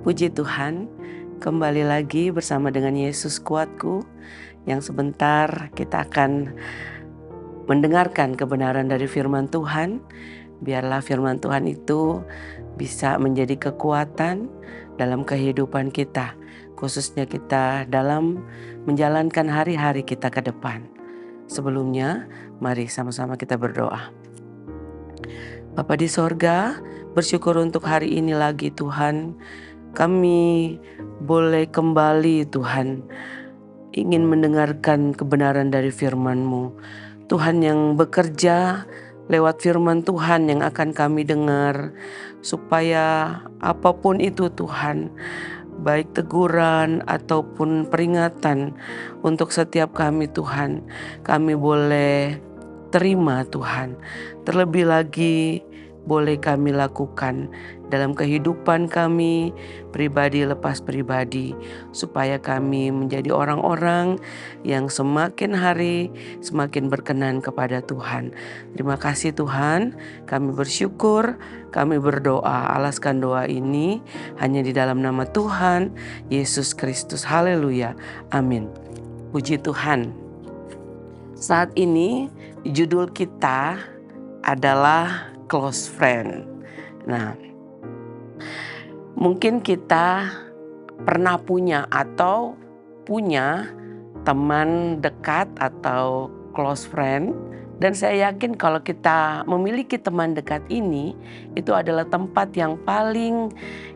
Puji Tuhan, kembali lagi bersama dengan Yesus Kuatku, yang sebentar kita akan mendengarkan kebenaran dari firman Tuhan. Biarlah firman Tuhan itu bisa menjadi kekuatan dalam kehidupan kita, khususnya kita dalam menjalankan hari-hari kita ke depan. Sebelumnya, mari sama-sama kita berdoa. Bapa di sorga, bersyukur untuk hari ini lagi Tuhan. Kami boleh kembali Tuhan, ingin mendengarkan kebenaran dari firman-Mu. Tuhan yang bekerja lewat firman Tuhan yang akan kami dengar, supaya apapun itu Tuhan, baik teguran ataupun peringatan untuk setiap kami Tuhan, kami boleh terima Tuhan. Terlebih lagi boleh kami lakukan dalam kehidupan kami pribadi lepas pribadi, supaya kami menjadi orang-orang yang semakin hari semakin berkenan kepada Tuhan. Terima kasih Tuhan, kami bersyukur, kami berdoa, alaskan doa ini hanya di dalam nama Tuhan Yesus Kristus. Haleluya, amin. Puji Tuhan. Saat ini judul kita adalah close friend. Nah, mungkin kita pernah punya atau punya teman dekat atau close friend. Dan saya yakin kalau kita memiliki teman dekat ini, itu adalah tempat yang paling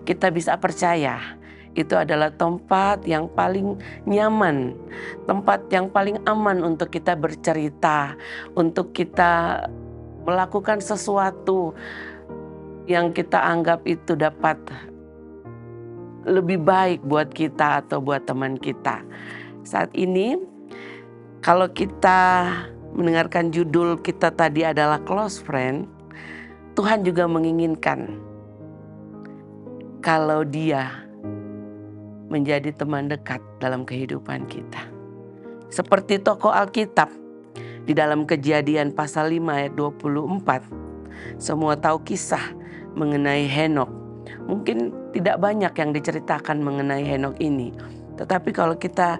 kita bisa percaya. Itu adalah tempat yang paling nyaman, tempat yang paling aman untuk kita bercerita, untuk kita melakukan sesuatu yang kita anggap itu dapat lebih baik buat kita atau buat teman kita. Saat ini kalau kita mendengarkan judul kita tadi adalah close friend, Tuhan juga menginginkan kalau Dia menjadi teman dekat dalam kehidupan kita. Seperti tokoh Alkitab di dalam Kejadian pasal 5 ayat 24. Semua tahu kisah mengenai Henok. Mungkin tidak banyak yang diceritakan mengenai Henok ini. Tetapi kalau kita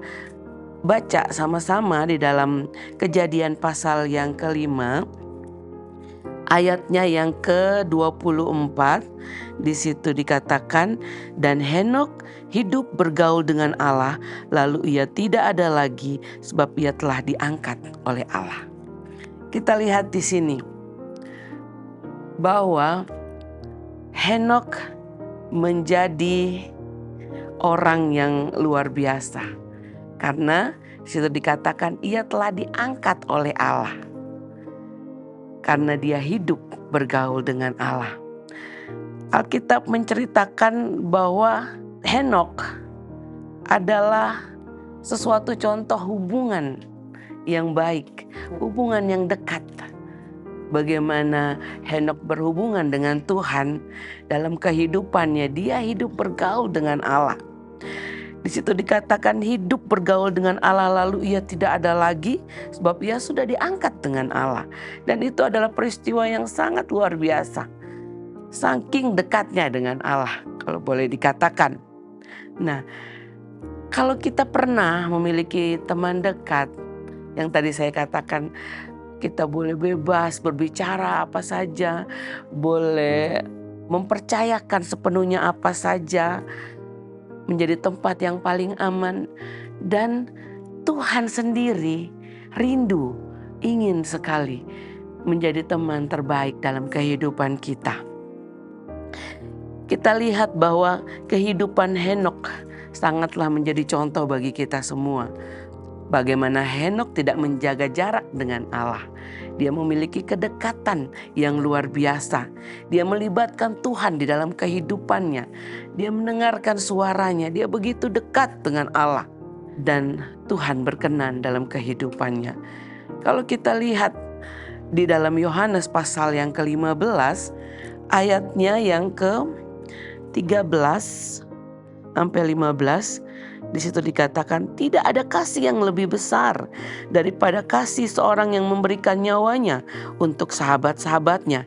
baca sama-sama di dalam Kejadian pasal yang kelima, ayatnya yang ke-24, di situ dikatakan, dan Henok hidup bergaul dengan Allah, lalu ia tidak ada lagi sebab ia telah diangkat oleh Allah. Kita lihat di sini bahwa Henok menjadi orang yang luar biasa, karena di situ dikatakan ia telah diangkat oleh Allah. Karena dia hidup bergaul dengan Allah. Alkitab menceritakan bahwa Henok adalah sesuatu contoh hubungan yang baik, hubungan yang dekat. Bagaimana Henok berhubungan dengan Tuhan dalam kehidupannya, dia hidup bergaul dengan Allah. Di situ dikatakan hidup bergaul dengan Allah, lalu ia tidak ada lagi sebab ia sudah diangkat dengan Allah. Dan itu adalah peristiwa yang sangat luar biasa. Saking dekatnya dengan Allah, kalau boleh dikatakan. Nah, kalau kita pernah memiliki teman dekat, yang tadi saya katakan, kita boleh bebas berbicara apa saja, boleh mempercayakan sepenuhnya apa saja, menjadi tempat yang paling aman. Dan Tuhan sendiri rindu, ingin sekali menjadi teman terbaik dalam kehidupan kita. Kita lihat bahwa kehidupan Henok sangatlah menjadi contoh bagi kita semua. Bagaimana Henok tidak menjaga jarak dengan Allah. Dia memiliki kedekatan yang luar biasa. Dia melibatkan Tuhan di dalam kehidupannya. Dia mendengarkan suaranya. Dia begitu dekat dengan Allah. Dan Tuhan berkenan dalam kehidupannya. Kalau kita lihat di dalam Yohanes pasal yang ke-15, ayatnya yang ke-13 sampai 15, di situ dikatakan, tidak ada kasih yang lebih besar daripada kasih seorang yang memberikan nyawanya untuk sahabat-sahabatnya.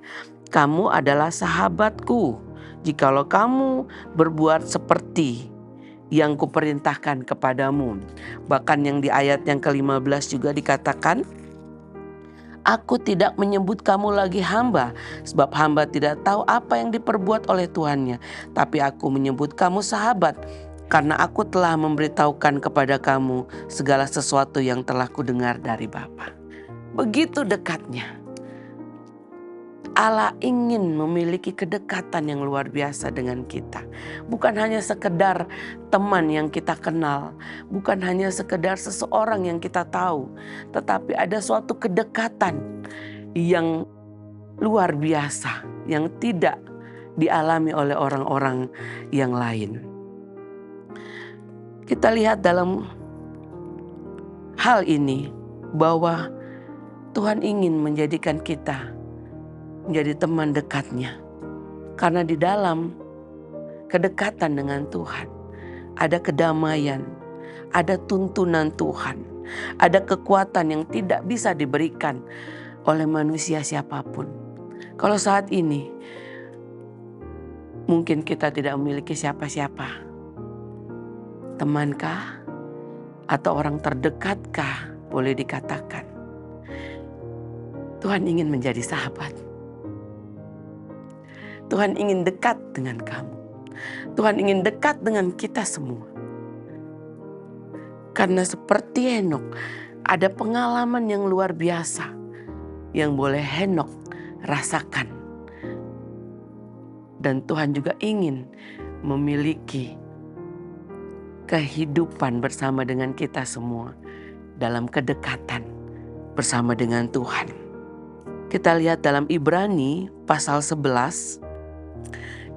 Kamu adalah sahabatku jikalau kamu berbuat seperti yang kuperintahkan kepadamu. Bahkan yang di ayat yang ke-15 juga dikatakan, aku tidak menyebut kamu lagi hamba, sebab hamba tidak tahu apa yang diperbuat oleh tuannya. Tapi aku menyebut kamu sahabat, karena aku telah memberitahukan kepada kamu segala sesuatu yang telah kudengar dari Bapa. Begitu dekatnya. Allah ingin memiliki kedekatan yang luar biasa dengan kita. Bukan hanya sekedar teman yang kita kenal, bukan hanya sekedar seseorang yang kita tahu, tetapi ada suatu kedekatan yang luar biasa yang tidak dialami oleh orang-orang yang lain. Kita lihat dalam hal ini bahwa Tuhan ingin menjadikan kita menjadi teman dekatnya. Karena di dalam kedekatan dengan Tuhan ada kedamaian, ada tuntunan Tuhan, ada kekuatan yang tidak bisa diberikan oleh manusia siapapun. Kalau saat ini mungkin kita tidak memiliki siapa-siapa, temankah atau orang terdekat,kah boleh dikatakan. Tuhan ingin menjadi sahabat. Tuhan ingin dekat dengan kamu. Tuhan ingin dekat dengan kita semua. Karena seperti Henokh, ada pengalaman yang luar biasa yang boleh Henokh rasakan. Dan Tuhan juga ingin memiliki kehidupan bersama dengan kita semua dalam kedekatan bersama dengan Tuhan. Kita lihat dalam Ibrani pasal 11.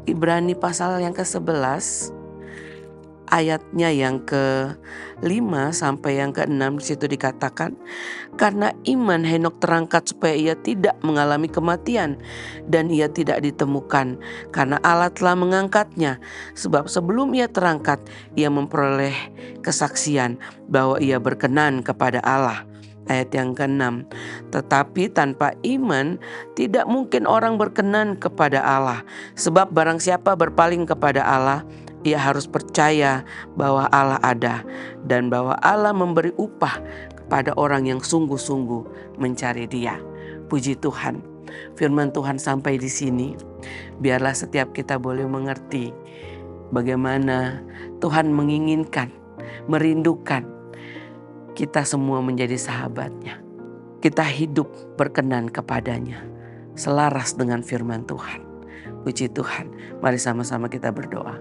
Ibrani pasal yang ke-11 ayatnya yang ke-5 sampai yang ke-6 di situ dikatakan, karena iman Henokh terangkat supaya ia tidak mengalami kematian dan ia tidak ditemukan karena Allah telah mengangkatnya, sebab sebelum ia terangkat ia memperoleh kesaksian bahwa ia berkenan kepada Allah. Ayat yang ke-6, tetapi tanpa iman tidak mungkin orang berkenan kepada Allah. Sebab barang siapa berpaling kepada Allah, ia harus percaya bahwa Allah ada dan bahwa Allah memberi upah kepada orang yang sungguh-sungguh mencari Dia. Puji Tuhan, firman Tuhan sampai di sini. Biarlah setiap kita boleh mengerti bagaimana Tuhan menginginkan, merindukan kita semua menjadi sahabatnya. Kita hidup berkenan kepadanya, selaras dengan firman Tuhan. Puji Tuhan, mari sama-sama kita berdoa.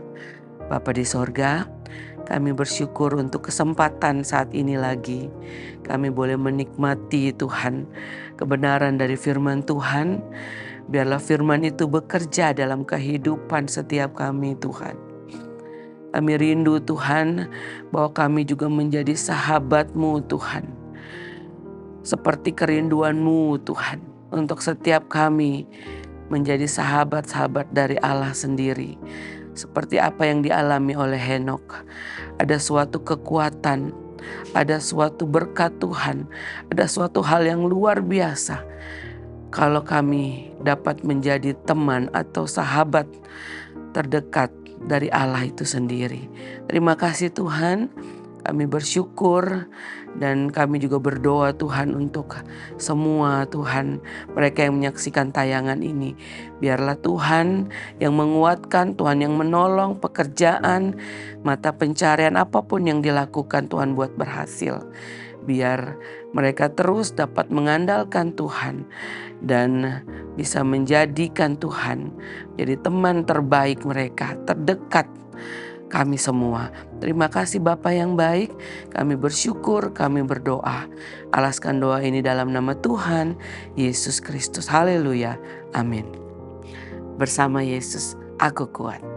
Bapa di sorga, kami bersyukur untuk kesempatan saat ini lagi. Kami boleh menikmati Tuhan, kebenaran dari firman Tuhan. Biarlah firman itu bekerja dalam kehidupan setiap kami Tuhan. Kami rindu Tuhan bahwa kami juga menjadi sahabat-Mu Tuhan. Seperti kerinduan-Mu Tuhan untuk setiap kami menjadi sahabat-sahabat dari Allah sendiri. Seperti apa yang dialami oleh Henokh. Ada suatu kekuatan, ada suatu berkat Tuhan, ada suatu hal yang luar biasa. Kalau kami dapat menjadi teman atau sahabat terdekat dari Allah itu sendiri. Terima kasih Tuhan, kami bersyukur dan kami juga berdoa Tuhan untuk semua Tuhan mereka yang menyaksikan tayangan ini. Biarlah Tuhan yang menguatkan, Tuhan yang menolong pekerjaan, mata pencarian apapun yang dilakukan Tuhan buat berhasil. Biar mereka terus dapat mengandalkan Tuhan dan bisa menjadikan Tuhan jadi teman terbaik mereka, terdekat kami semua. Terima kasih Bapa yang baik, kami bersyukur, kami berdoa. Alaskan doa ini dalam nama Tuhan Yesus Kristus. Haleluya, amin. Bersama Yesus aku kuat.